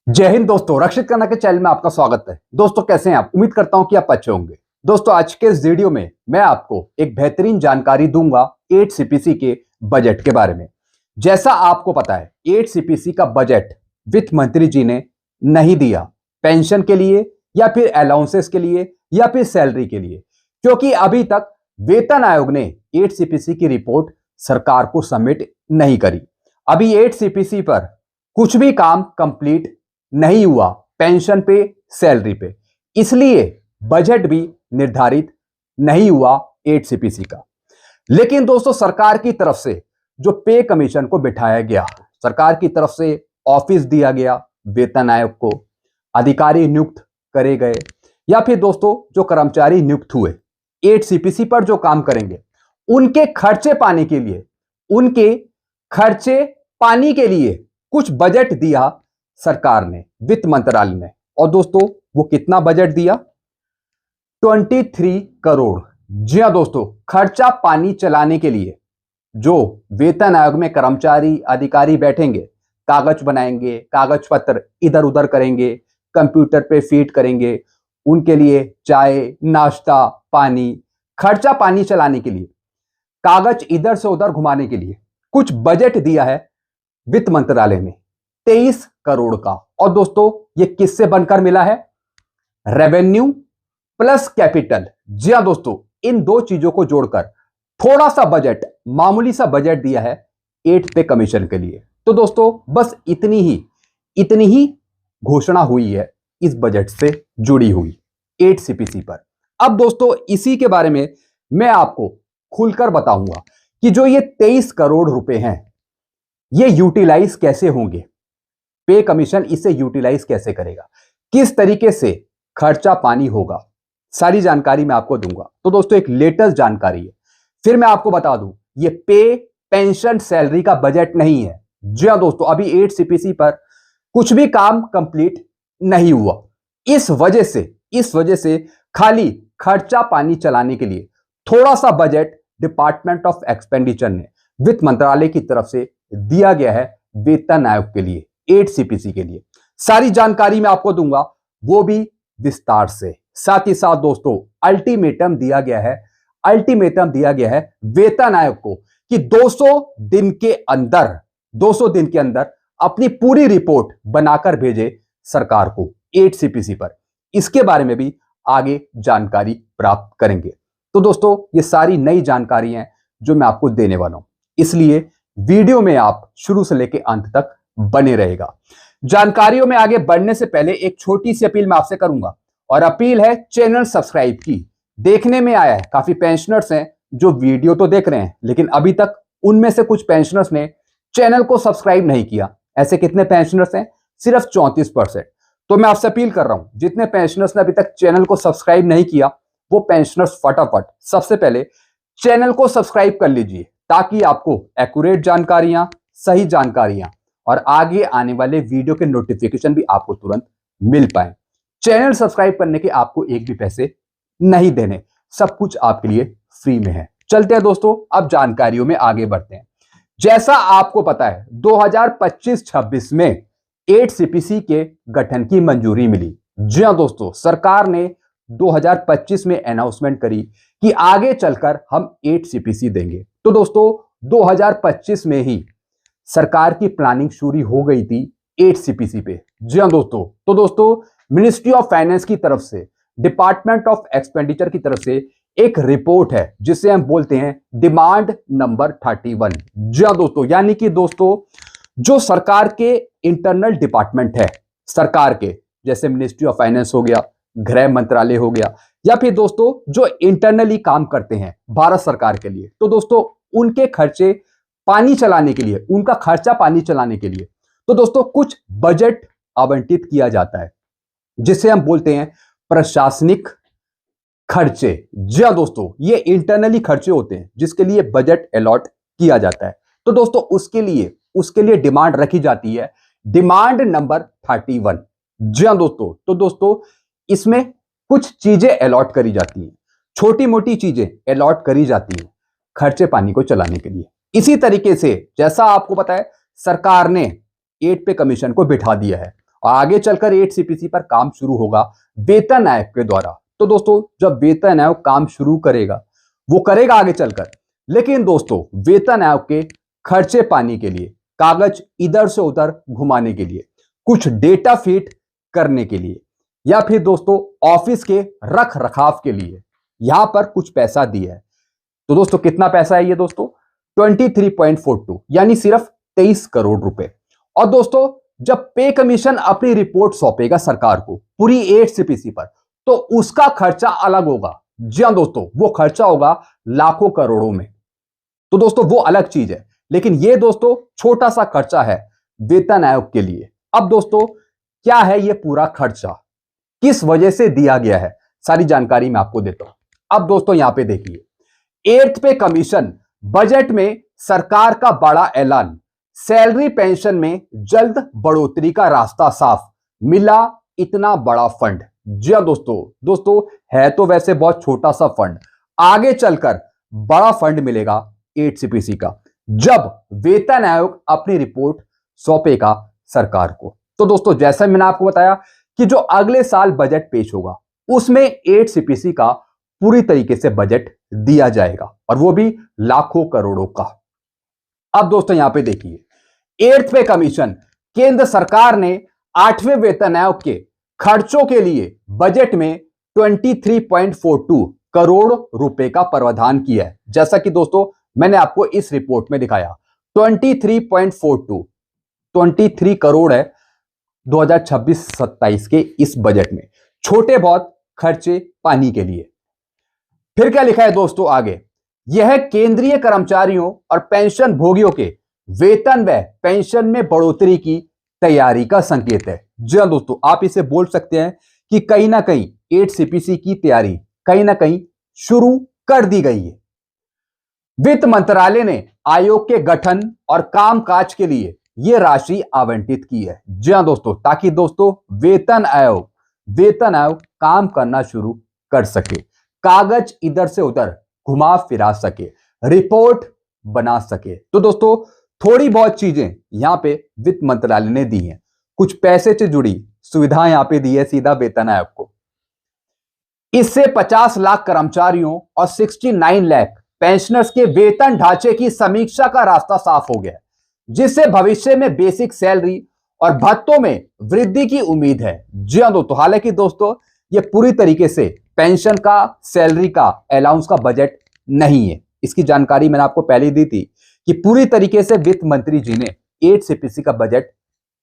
जय हिंद दोस्तों, रक्षित करना के चैनल में आपका स्वागत है। दोस्तों कैसे हैं आप? उम्मीद करता हूं कि आप अच्छे होंगे। दोस्तों आज के इस वीडियो में मैं आपको एक बेहतरीन जानकारी दूंगा 8 सीपीसी के बजट के बारे में। जैसा आपको पता है 8 सीपीसी का बजट वित्त मंत्री जी ने नहीं दिया पेंशन के लिए या फिर अलाउंसेस के लिए या फिर सैलरी के लिए, क्योंकि अभी तक वेतन आयोग ने 8 सीपीसी की रिपोर्ट सरकार को सबमिट नहीं करी। अभी 8 सीपीसी पर कुछ भी काम कंप्लीट नहीं हुआ, पेंशन पे सैलरी पे, इसलिए बजट भी निर्धारित नहीं हुआ 8 सीपीसी का। लेकिन दोस्तों सरकार की तरफ से जो पे कमीशन को बिठाया गया, सरकार की तरफ से ऑफिस दिया गया, वेतन आयोग को अधिकारी नियुक्त करे गए या फिर दोस्तों जो कर्मचारी नियुक्त हुए 8 सीपीसी पर जो काम करेंगे उनके खर्चे पानी के लिए कुछ बजट दिया सरकार ने, वित्त मंत्रालय ने। और दोस्तों वो कितना बजट दिया? 23 करोड़। जी हां दोस्तों, खर्चा पानी चलाने के लिए जो वेतन आयोग में कर्मचारी अधिकारी बैठेंगे, कागज बनाएंगे, कागज पत्र इधर उधर करेंगे, कंप्यूटर पे फीड करेंगे, उनके लिए चाय नाश्ता पानी, खर्चा पानी चलाने के लिए, कागज इधर से उधर घुमाने के लिए कुछ बजट दिया है वित्त मंत्रालय ने 23 करोड़ का। और दोस्तों ये किससे बनकर मिला है? Revenue plus capital. जी हां दोस्तों, इन दो चीजों को जोड़कर थोड़ा सा बजट, मामूली सा बजट दिया है 8 पे कमीशन के लिए। तो दोस्तों बस इतनी ही घोषणा हुई है इस बजट से जुड़ी हुई 8 सीपीसी पर। अब दोस्तों इसी के बारे में मैं आपको खुलकर बताऊंगा कि जो ये 23 करोड़ रुपए हैं ये यूटिलाइज कैसे होंगे, पे कमीशन इसे यूटिलाइज कैसे करेगा, किस तरीके से खर्चा पानी होगा, सारी जानकारी मैं आपको दूंगा। तो दोस्तों एक लेटेस्ट जानकारी है, फिर मैं आपको बता दूं ये पे पेंशन सैलरी का बजट नहीं है। जी हां दोस्तों, अभी 8 सीपीसी पर कुछ भी काम कंप्लीट नहीं हुआ, इस वजह से खाली खर्चा पानी चलाने के लिए थोड़ा सा बजट डिपार्टमेंट ऑफ एक्सपेंडिचर ने वित्त मंत्रालय की तरफ से दिया गया है वेतन आयोग के लिए, 8 सीपीसी के लिए। सारी जानकारी मैं आपको दूंगा, वो भी विस्तार से। साथ ही साथ दोस्तों अल्टीमेटम दिया गया है वेतन आयोग को कि 200 दिन के अंदर अपनी पूरी रिपोर्ट बनाकर भेजे सरकार को 8 सीपीसी पर। इसके बारे में भी आगे जानकारी प्राप्त करेंगे। तो दोस्तों ये सारी नई जानकारी हैं जो मैं आपको देने वाला हूं, इसलिए वीडियो में आप शुरू से लेकर अंत तक बने रहेगा। जानकारियों में आगे बढ़ने से पहले एक छोटी सी अपील मैं आपसे करूंगा, और अपील है चैनल सब्सक्राइब की। देखने में आया है काफी पेंशनर्स हैं जो वीडियो तो देख रहे हैं, लेकिन अभी तक उनमें से कुछ पेंशनर्स ने चैनल को सब्सक्राइब नहीं किया। ऐसे कितने पेंशनर्स हैं? सिर्फ 34%। तो मैं आपसे अपील कर रहा हूं, जितने पेंशनर्स ने अभी तक चैनल को सब्सक्राइब नहीं किया वो पेंशनर्स फटाफट सबसे पहले चैनल को सब्सक्राइब कर लीजिए, ताकि आपको एक्यूरेट जानकारियां, सही जानकारियां और आगे आने वाले वीडियो के नोटिफिकेशन भी आपको तुरंत मिल पाए। चैनल सब्सक्राइब करने के आपको एक भी पैसे नहीं देने, सब कुछ आपके लिए फ्री में है। चलते हैं दोस्तों, अब जानकारियों में आगे बढ़ते हैं। जैसा आपको पता है 2025-26 में 8 सीपीसी के गठन की मंजूरी मिली। जी हां दोस्तों, सरकार ने 2025 में अनाउंसमेंट करी कि आगे चलकर हम 8 सीपीसी देंगे। तो दोस्तों 2025 में ही सरकार की प्लानिंग शुरू हो गई थी 8 सीपीसी पे। जी हां दोस्तों, तो दोस्तों मिनिस्ट्री ऑफ फाइनेंस की तरफ से, डिपार्टमेंट ऑफ एक्सपेंडिचर की तरफ से एक रिपोर्ट है जिसे हम बोलते हैं डिमांड नंबर 31। जी हां दोस्तों, यानी कि दोस्तों जो सरकार के इंटरनल डिपार्टमेंट है सरकार के, जैसे मिनिस्ट्री ऑफ फाइनेंस हो गया, गृह मंत्रालय हो गया, या फिर दोस्तों जो इंटरनली काम करते हैं भारत सरकार के लिए, तो दोस्तों उनके खर्चे पानी चलाने के लिए, उनका खर्चा पानी चलाने के लिए तो दोस्तों कुछ बजट आवंटित किया जाता है जिसे हम बोलते हैं प्रशासनिक खर्चे। जी हां दोस्तों, ये इंटरनली खर्चे होते हैं जिसके लिए बजट अलॉट किया जाता है। तो दोस्तों उसके लिए डिमांड रखी जाती है, डिमांड नंबर 31। जी हां दोस्तों, तो दोस्तों इसमें कुछ चीजें अलॉट करी जाती हैं, छोटी मोटी चीजें अलॉट करी जाती हैं खर्चे पानी को चलाने के लिए। इसी तरीके से जैसा आपको पता है सरकार ने 8 पे कमीशन को बिठा दिया है और आगे चलकर 8 सीपीसी पर काम शुरू होगा वेतन आयोग के द्वारा। तो दोस्तों जब वेतन आयोग काम शुरू करेगा, वो करेगा आगे चलकर, लेकिन दोस्तों वेतन आयोग के खर्चे पाने के लिए, कागज इधर से उधर घुमाने के लिए, कुछ डेटा फीड करने के लिए, या फिर दोस्तों ऑफिस के रख रखाव के लिए यहां पर कुछ पैसा दिया है। तो दोस्तों कितना पैसा है ये दोस्तों? 23.42 यानी सिर्फ 23 करोड़ रुपए। और दोस्तों जब पे कमीशन अपनी रिपोर्ट सौंपेगा सरकार को पूरी 8 सीपीसी पर, तो उसका खर्चा अलग होगा। जी हां दोस्तों, वो खर्चा होगा लाखों करोड़ों में। तो दोस्तों वो अलग चीज है, लेकिन ये दोस्तों छोटा सा खर्चा है वेतन आयोग के लिए। अब दोस्तों क्या है ये पूरा खर्चा, किस वजह से दिया गया है, सारी जानकारी मैं आपको देता हूं। अब दोस्तों यहां पे देखिए, 8th पे कमीशन, बजट में सरकार का बड़ा ऐलान, सैलरी पेंशन में जल्द बढ़ोतरी का रास्ता साफ, मिला इतना बड़ा फंड। जी हां दोस्तों है तो वैसे बहुत छोटा सा फंड, आगे चलकर बड़ा फंड मिलेगा 8 सीपीसी का जब वेतन आयोग अपनी रिपोर्ट सौंपेगा सरकार को। तो दोस्तों जैसा मैंने आपको बताया कि जो अगले साल बजट पेश होगा उसमें 8 सीपीसी का पूरी तरीके से बजट दिया जाएगा, और वो भी लाखों करोड़ों का। अब दोस्तों यहां पे देखिए, 8th पे कमीशन, केंद्र सरकार ने 8वें वेतन आयोग के खर्चों के लिए बजट में 23.42 करोड़ रुपए का प्रावधान किया है। जैसा कि दोस्तों मैंने आपको इस रिपोर्ट में दिखाया, 23 करोड़ है 2026-27 के इस बजट में, छोटे बहुत खर्चे पानी के लिए। फिर क्या लिखा है दोस्तों आगे, यह केंद्रीय कर्मचारियों और पेंशन भोगियों के वेतन व पेंशन में बढ़ोतरी की तैयारी का संकेत है। जी हां दोस्तों, आप इसे बोल सकते हैं कि कहीं ना कहीं 8 सीपीसी की तैयारी कहीं ना कहीं शुरू कर दी गई है। वित्त मंत्रालय ने आयोग के गठन और कामकाज के लिए यह राशि आवंटित की है। जी हां दोस्तों, ताकि दोस्तों वेतन आयोग काम करना शुरू कर सके, कागज इधर से उधर घुमा फिरा सके, रिपोर्ट बना सके। तो दोस्तों थोड़ी बहुत चीजें यहां पे वित्त मंत्रालय ने दी हैं, कुछ पैसे से जुड़ी सुविधाएं यहां पे दी है सीधा वेतन आयोग को। इससे 50 लाख कर्मचारियों और 69 लाख पेंशनर्स के वेतन ढांचे की समीक्षा का रास्ता साफ हो गया है, जिससे भविष्य में बेसिक सैलरी और भत्तों में वृद्धि की उम्मीद है। जी हां दोस्तों, हालांकि दोस्तों ये पूरी तरीके से पेंशन का, सैलरी का, अलाउंस का बजट नहीं है। इसकी जानकारी मैंने आपको पहले दी थी कि पूरी तरीके से वित्त मंत्री जी ने 8 सीपीसी का बजट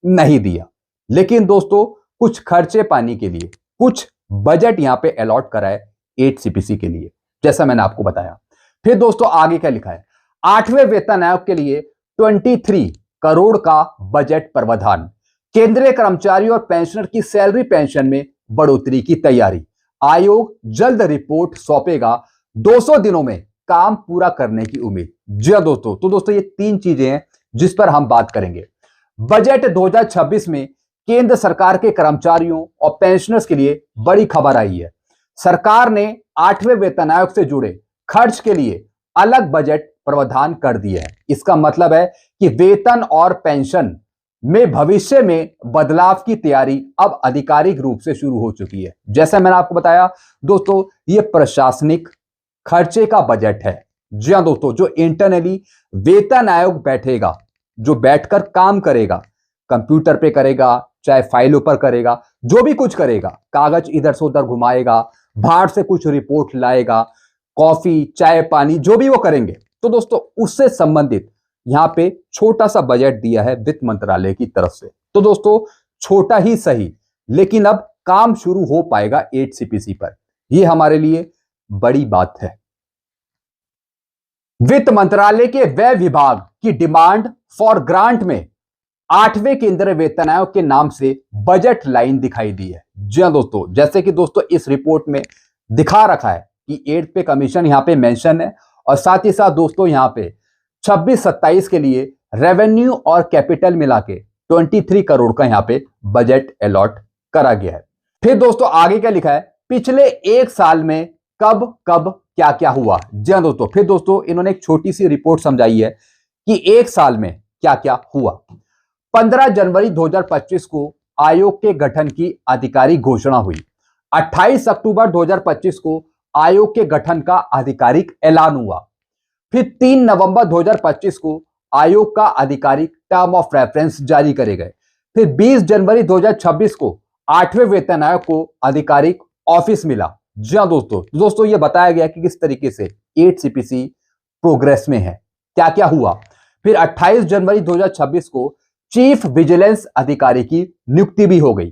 नहीं दिया, लेकिन दोस्तों कुछ खर्चे पाने के लिए कुछ बजट यहां पे अलॉट करा है 8 सीपीसी के लिए, जैसा मैंने आपको बताया। फिर दोस्तों आगे क्या लिखा है, 8वें वेतन आयोग के लिए 23 करोड़ का बजट प्रावधान, केंद्रीय कर्मचारी और पेंशनर की सैलरी पेंशन में बढ़ोतरी की तैयारी, आयोग जल्द रिपोर्ट सौंपेगा, 200 दिनों में काम पूरा करने की उम्मीद। जी हां दोस्तों, तो दोस्तों ये 3 चीजें हैं जिस पर हम बात करेंगे। बजट 2026 में केंद्र सरकार के कर्मचारियों और पेंशनर्स के लिए बड़ी खबर आई है। सरकार ने 8वें वेतन आयोग से जुड़े खर्च के लिए अलग बजट प्रावधान कर दिया है। इसका मतलब है कि वेतन और पेंशन में भविष्य में बदलाव की तैयारी अब आधिकारिक रूप से शुरू हो चुकी है। जैसा मैंने आपको बताया दोस्तों, यह प्रशासनिक खर्चे का बजट है। जी हां दोस्तों, जो इंटरनली वेतन आयोग बैठेगा, जो बैठकर काम करेगा, कंप्यूटर पे करेगा, चाहे फाइलों पर करेगा, जो भी कुछ करेगा, कागज इधर से उधर घुमाएगा, बाहर से कुछ रिपोर्ट लाएगा, कॉफी, चाय, पानी, जो भी वो करेंगे, तो दोस्तों उससे संबंधित यहां पे छोटा सा बजट दिया है वित्त मंत्रालय की तरफ से। तो दोस्तों छोटा ही सही, लेकिन अब काम शुरू हो पाएगा 8 सीपीसी पर, यह हमारे लिए बड़ी बात है। वित्त मंत्रालय के व्यय विभाग की डिमांड फॉर ग्रांट में 8वें केंद्रीय वेतन आयोग के नाम से बजट लाइन दिखाई दी है। जी हां दोस्तों, जैसे कि दोस्तों इस रिपोर्ट में दिखा रखा है कि 8 पे कमीशन यहां पे मेंशन है, और साथ ही साथ दोस्तों यहां पे 26-27 के लिए रेवेन्यू और कैपिटल मिला के 23 करोड़ का यहां पे बजट अलॉट करा गया है। फिर दोस्तों आगे क्या लिखा है, पिछले 1 साल में कब कब क्या क्या हुआ। जी हां दोस्तों, फिर दोस्तों इन्होंने एक छोटी सी रिपोर्ट समझाई है कि 1 साल में क्या क्या हुआ। 15 जनवरी 2025 को आयोग के गठन की आधिकारिक घोषणा हुई। 28 अक्टूबर 2025 को आयोग के गठन का आधिकारिक ऐलान हुआ। फिर 3 नवंबर 2025 को आयोग का आधिकारिक टर्म ऑफ रेफरेंस जारी करे गए। फिर 20 जनवरी 2026 को 8वें वेतन आयोग को आधिकारिक ऑफिस मिला। जी हां दोस्तों ये बताया गया कि किस तरीके से 8 सीपीसी प्रोग्रेस में है, क्या क्या हुआ। फिर 28 जनवरी 2026 को चीफ विजिलेंस अधिकारी की नियुक्ति भी हो गई।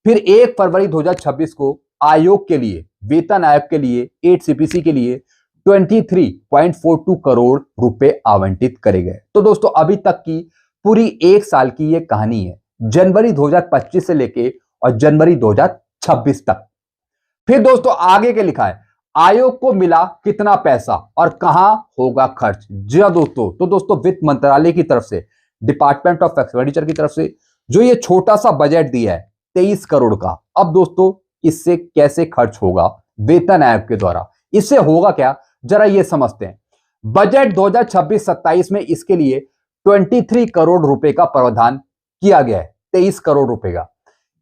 फिर 1 फरवरी 2026 को आयोग के लिए, वेतन आयोग के लिए, 8 सीपीसी के लिए 23.42 करोड़ रुपए आवंटित करे गए। तो दोस्तों अभी तक की पूरी एक साल की यह कहानी है, जनवरी 2025 से लेके और जनवरी 2026 तक। फिर दोस्तों आगे के लिखा है, आयोग को मिला कितना पैसा और कहां होगा खर्च। जी हां दोस्तों वित्त मंत्रालय की तरफ से, डिपार्टमेंट ऑफ एक्सपेंडिचर की तरफ से जो ये छोटा सा बजट दिया है 23 करोड़ का। अब दोस्तों इससे कैसे खर्च होगा वेतन आयोग के द्वारा, इससे होगा क्या, जरा ये समझते हैं। बजट 2026-27 में इसके लिए 23 करोड़ रुपए का प्रावधान किया गया है, 23 करोड़ रुपए का।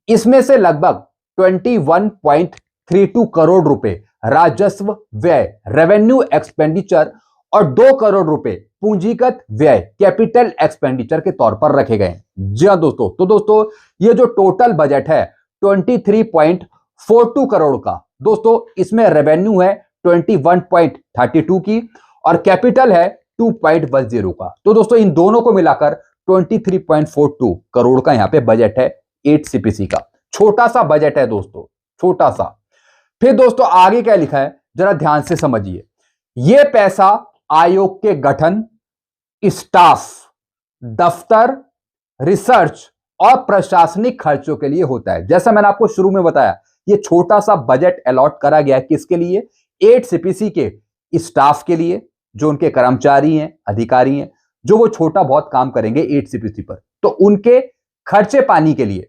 इसमें से लगभग 21.32 करोड़ रुपए राजस्व व्यय, रेवेन्यू एक्सपेंडिचर और 2 करोड़ रुपए पूंजीगत व्यय, कैपिटल एक्सपेंडिचर के तौर पर रखे गए। जी हां दोस्तों ये जो टोटल बजट है 23.42 करोड़ का, दोस्तों इसमें रेवेन्यू है 21.32 की और कैपिटल है 2.10 का। तो दोस्तों इन दोनों को मिलाकर 23.42 करोड़ का यहां पे बजट है 8 सीपीसी का। छोटा सा बजट है दोस्तों, छोटा सा। फिर दोस्तों आगे क्या लिखा है जरा ध्यान से समझिए। यह पैसा आयोग के गठन, स्टाफ, दफ्तर, रिसर्च और प्रशासनिक खर्चों के लिए होता है। जैसा मैंने आपको शुरू में बताया, यह छोटा सा बजट अलॉट करा गया किसके लिए, 8 सीपीसी के स्टाफ के लिए, जो उनके कर्मचारी हैं, अधिकारी हैं, जो वो छोटा बहुत काम करेंगे 8 सीपीसी पर, तो उनके खर्चे पानी के लिए।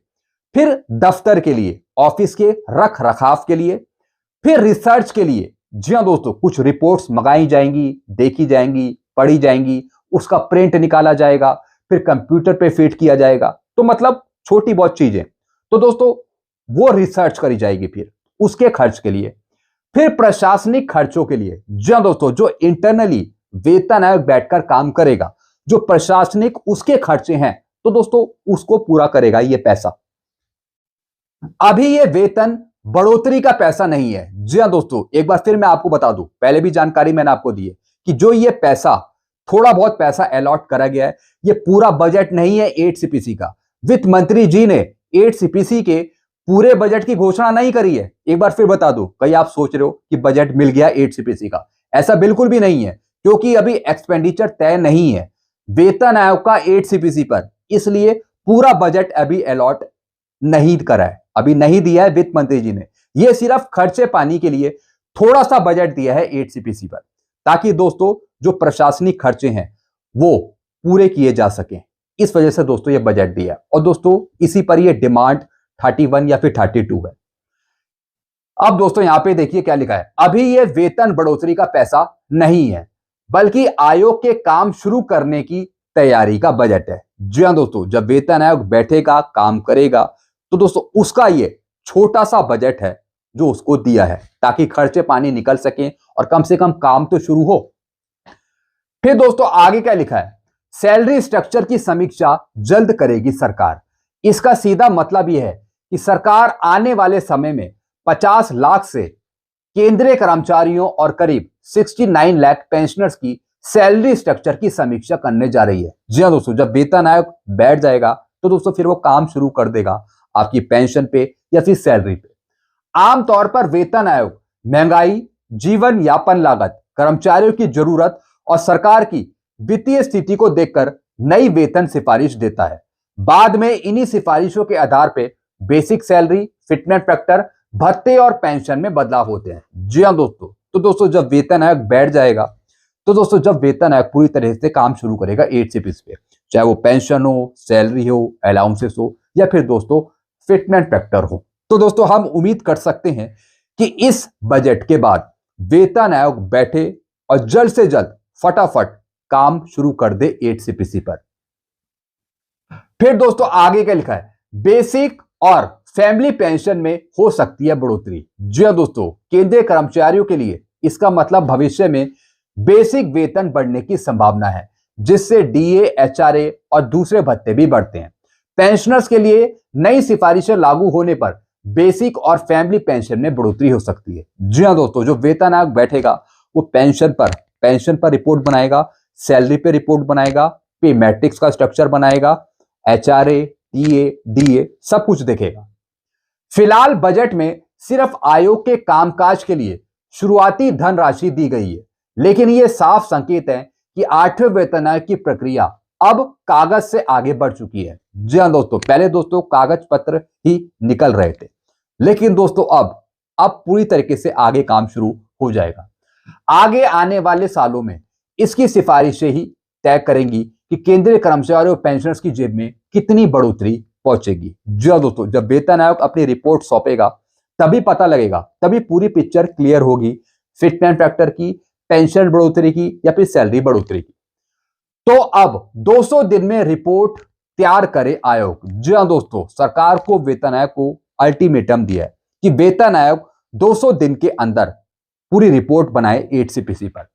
फिर दफ्तर के लिए, ऑफिस के रख रखाव के लिए। फिर रिसर्च के लिए, जी हां दोस्तों कुछ रिपोर्ट्स मंगाई जाएंगी, देखी जाएंगी, पढ़ी जाएंगी, उसका प्रिंट निकाला जाएगा, फिर कंप्यूटर पे फीड किया जाएगा, तो मतलब छोटी बहुत चीजें। तो दोस्तों वो रिसर्च करी जाएगी फिर उसके खर्च के लिए। फिर प्रशासनिक खर्चों के लिए, जी हां दोस्तों जो इंटरनली वेतन आयोग बैठकर काम करेगा, जो प्रशासनिक उसके खर्चे हैं, तो दोस्तों उसको पूरा करेगा ये पैसा। अभी ये वेतन बढ़ोतरी का पैसा नहीं है। जी हां दोस्तों एक बार फिर मैं आपको बता दूं, पहले भी जानकारी मैंने आपको दी है कि जो ये पैसा, थोड़ा बहुत पैसा अलॉट करा गया है, ये पूरा बजट नहीं है 8 सीपीसी का। वित्त मंत्री जी ने 8 सीपीसी के पूरे बजट की घोषणा नहीं करी है। एक बार फिर बता दूं, कहीं आप सोच रहे हो कि बजट मिल गया 8 सीपीसी का, ऐसा बिल्कुल भी नहीं है, क्योंकि अभी एक्सपेंडिचर तय नहीं है वेतन आयोग का 8 सीपीसी पर, इसलिए पूरा बजट अभी अलॉट नहीं करा है, अभी नहीं दिया है वित्त मंत्री जी ने। यह सिर्फ खर्चे पानी के लिए थोड़ा सा बजट दिया है 8 सीपीसी पर, ताकि दोस्तों जो प्रशासनिक खर्चे हैं वो पूरे किए जा सकें। इस वजह से दोस्तों ये बजट दिया, और दोस्तों इसी पर ये डिमांड 31 या फिर 32 है। अब दोस्तों यहां पे देखिए क्या लिखा है, अभी ये वेतन बढ़ोतरी का पैसा नहीं है, बल्कि आयोग के काम शुरू करने की तैयारी का बजट है। जी हां दोस्तों, जब वेतन आयोग बैठेगा, काम करेगा, तो दोस्तों उसका ये छोटा सा बजट है जो उसको दिया है, ताकि खर्चे पानी निकल सके और कम से कम काम तो शुरू हो। फिर दोस्तों आगे क्या लिखा है, सैलरी स्ट्रक्चर की समीक्षा जल्द करेगी सरकार। इसका सीधा मतलब यह है कि सरकार आने वाले समय में 50 लाख से केंद्रीय कर्मचारियों और करीब 69 लाख पेंशनर्स की सैलरी स्ट्रक्चर की समीक्षा करने जा रही है। जी हां दोस्तों, जब वेतन आयोग बैठ जाएगा तो दोस्तों फिर वो काम शुरू कर देगा आपकी पेंशन पे या फिर सैलरी पे। आमतौर पर वेतन आयोग महंगाई, जीवन यापन लागत, कर्मचारियों की जरूरत और सरकार की वित्तीय स्थिति को देखकर नई वेतन सिफारिश देता है। बाद में इन्हीं सिफारिशों के आधार पर बेसिक सैलरी, फिटनेस फैक्टर, भत्ते और पेंशन में बदलाव होते हैं। जी हां दोस्तों, तो दोस्तों जब वेतन आयोग बैठ जाएगा, तो दोस्तों जब वेतन आयोग पूरी तरह से काम शुरू करेगा 8 सीपीसी पे, चाहे वो पेंशन हो, सैलरी हो, अलाउंसेस हो या फिर दोस्तों फिटनेस फैक्टर हो, तो दोस्तों हम उम्मीद कर सकते हैं कि इस बजट के बाद वेतन आयोग बैठे और जल्द से जल्द फटाफट काम शुरू कर दे 8 सीपीसी पर। फिर दोस्तों आगे क्या लिखा है, बेसिक और फैमिली पेंशन में हो सकती है बढ़ोतरी। जी हाँ दोस्तों, केंद्रीय कर्मचारियों के लिए इसका मतलब भविष्य में बेसिक वेतन बढ़ने की संभावना है, जिससे डीए, एचआरए और दूसरे भत्ते भी बढ़ते हैं। पेंशनर्स के लिए नई सिफारिशें लागू होने पर बेसिक और फैमिली पेंशन में बढ़ोतरी हो सकती है। जी हाँ दोस्तों, जो वेतन आयोग बैठेगा वो पेंशन पर रिपोर्ट बनाएगा, सैलरी पे रिपोर्ट बनाएगा, पे मैट्रिक्स का स्ट्रक्चर बनाएगा, एचआरए, टीए, डीए सब कुछ देखेगा। फिलहाल बजट में सिर्फ आयोग के कामकाज के लिए शुरुआती धनराशि दी गई है, लेकिन यह साफ संकेत है कि 8वें वेतन आयोग की प्रक्रिया अब कागज से आगे बढ़ चुकी है। जी हाँ दोस्तों, पहले दोस्तों कागज पत्र ही निकल रहे थे, लेकिन दोस्तों अब पूरी तरीके से आगे काम शुरू हो जाएगा। आगे आने वाले सालों में इसकी सिफारिशें ही तय करेंगी कि केंद्रीय कर्मचारियों और पेंशनर्स की जेब में कितनी बढ़ोतरी पहुंचेगी। जी हाँ दोस्तों, जब वेतन आयोग अपनी रिपोर्ट सौंपेगा तभी पता लगेगा, तभी पूरी पिक्चर क्लियर होगी फिटमेंट फैक्टर की, पेंशन बढ़ोतरी की या फिर सैलरी बढ़ोतरी की। तो अब 200 दिन में रिपोर्ट तैयार करे आयोग। जी हाँ दोस्तों, सरकार को वेतन आयोग को अल्टीमेटम दिया है कि वेतन आयोग 200 दिन के अंदर पूरी रिपोर्ट बनाए 8सीपीसी पर।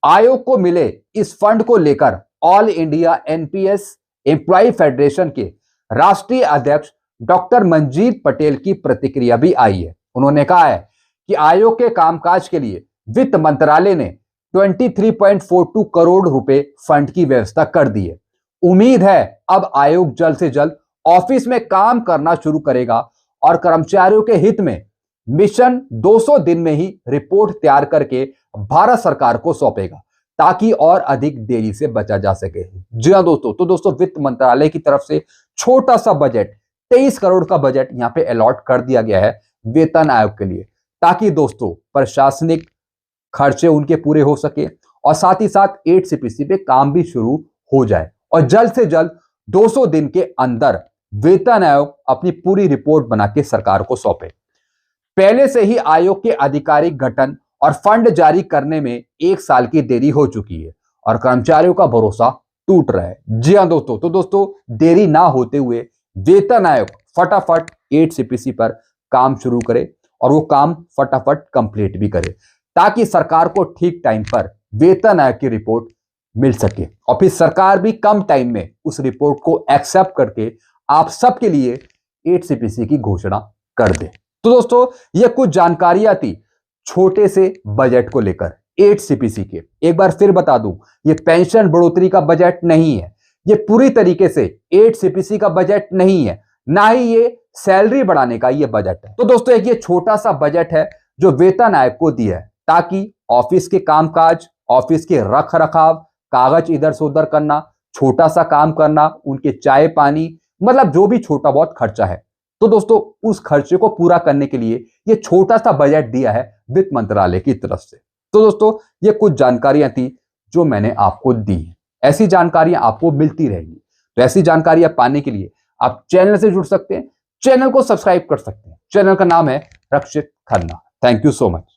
आयोग को मिले इस फंड को लेकर all India NPS employ federation के राष्ट्रीय अध्यक्ष डॉक्टर मंजीत पटेल की प्रतिक्रिया भी आई है। उन्होंने कहा है कि आयोग के कामकाज के लिए वित्त मंत्रालय ने 23.42 करोड़ रुपए फंड की व्यवस्था कर दी है। उम्मीद है अब आयोग जल्द से जल्द ऑफिस में काम करना शुरू करेगा और कर्मचारियों के हित में मिशन 200 दिन में ही रिपोर्ट तैयार करके भारत सरकार को सौंपेगा, ताकि और अधिक देरी से बचा जा सके। जी हाँ दोस्तों, तो दोस्तों वित्त मंत्रालय की तरफ से छोटा सा बजट 23 करोड़ का बजट यहां पे अलॉट कर दिया गया है वेतन आयोग के लिए, ताकि दोस्तों प्रशासनिक खर्चे उनके पूरे हो सके और साथ ही साथ 8सीपीसी पे काम भी शुरू हो जाए और जल्द से जल्द 200 दिन के अंदर वेतन आयोग अपनी पूरी रिपोर्ट बना के सरकार को सौंपे। पहले से ही आयोग के आधिकारिक गठन और फंड जारी करने में 1 साल की देरी हो चुकी है और कर्मचारियों का भरोसा टूट रहा है। जी हाँ दोस्तों, तो दोस्तों देरी ना होते हुए वेतन आयोग फटाफट 8सीपीसी पर काम शुरू करे और वो काम फटाफट कंप्लीट भी करे, ताकि सरकार को ठीक टाइम पर वेतन आयोग की रिपोर्ट मिल सके और फिर सरकार भी कम टाइम में उस रिपोर्ट को एक्सेप्ट करके आप सबके लिए 8सीपीसी की घोषणा कर दे। तो दोस्तों ये कुछ जानकारियां थी छोटे से बजट को लेकर 8सीपीसी के। एक बार फिर बता दूं, ये पेंशन बढ़ोतरी का बजट नहीं है, ये पूरी तरीके से 8सीपीसी का बजट नहीं है, ना ही ये सैलरी बढ़ाने का ये बजट है। तो दोस्तों एक ये छोटा सा बजट है जो वेतन आयोग को दिया है, ताकि ऑफिस के कामकाज, ऑफिस के रख रखाव, कागज इधर से उधर करना, छोटा सा काम करना, उनके चाय पानी, मतलब जो भी छोटा बहुत खर्चा है, तो दोस्तों उस खर्चे को पूरा करने के लिए ये छोटा सा बजट दिया है वित्त मंत्रालय की तरफ से। तो दोस्तों ये कुछ जानकारियां थी जो मैंने आपको दी। ऐसी जानकारियां आपको मिलती रहेंगी, तो ऐसी जानकारियां पाने के लिए आप चैनल से जुड़ सकते हैं, चैनल को सब्सक्राइब कर सकते हैं। चैनल का नाम है Rakshit Khanna. Thank you so much.